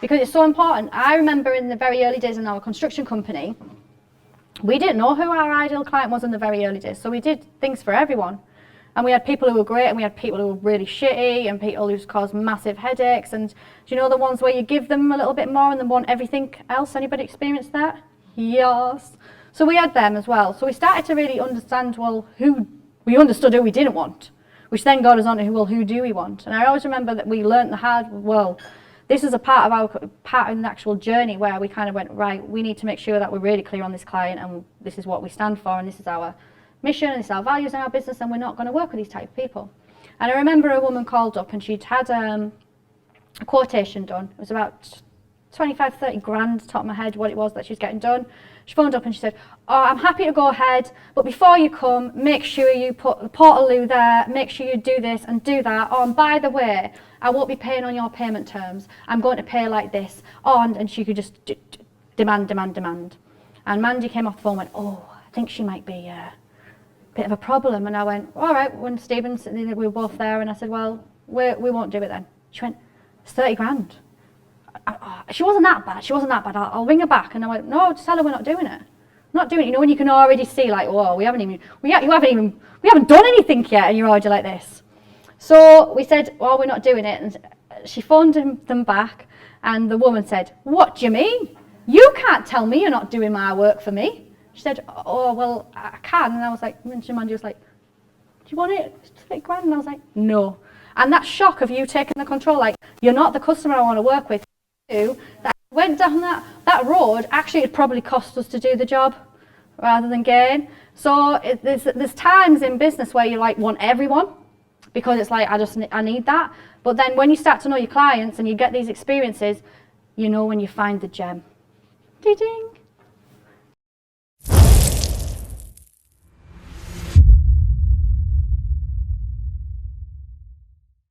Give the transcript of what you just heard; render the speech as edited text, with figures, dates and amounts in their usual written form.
because it's so important. I remember in the very early days in our construction company, we didn't know who our ideal client was in the very early days, so we did things for everyone. And we had people who were great, and we had people who were really shitty, and people who caused massive headaches. And do you know the ones where you give them a little bit more and they want everything else? Anybody experienced that? Yes. So we had them as well. So we started to really understand, well, we understood who we didn't want, which then got us on to, well, who do we want? And I always remember that we learned the hard, well, this is a part in the actual journey where we kind of went, right, we need to make sure that we're really clear on this client, and this is what we stand for, and this is our mission, and this is our values in our business, and we're not going to work with these type of people. And I remember a woman called up, and she'd had a quotation done. It was about 25, 30 grand, top of my head, what it was that she was getting done. She phoned up and she said, oh, I'm happy to go ahead, but before you come, make sure you put the Portaloo there, make sure you do this and do that. Oh, and by the way, I won't be paying on your payment terms. I'm going to pay like this. Oh, and she could just demand. And Mandy came off the phone and went, oh, I think she might be a bit of a problem. And I went, all right, when Stephen, we were both there, and I said, well, we won't do it then. She went, it's 30 grand. She wasn't that bad. I'll ring her back. And I went, no, just tell her we're not doing it. Not doing it. You know, when you can already see, like, whoa, we haven't done anything yet, and you're already like this. So we said, well, we're not doing it. And she phoned them back, and the woman said, what do you mean? You can't tell me you're not doing my work for me. She said, oh, well, I can. And I was like, and Mandy was like, do you want it? It's 30 grand. And I was like, no. And that shock of you taking the control, like, you're not the customer I want to work with. That went down that road, actually it probably cost us to do the job rather than gain. So there's times in business where you like want everyone, because it's like, I need that. But then when you start to know your clients and you get these experiences, you know when you find the gem. Ding.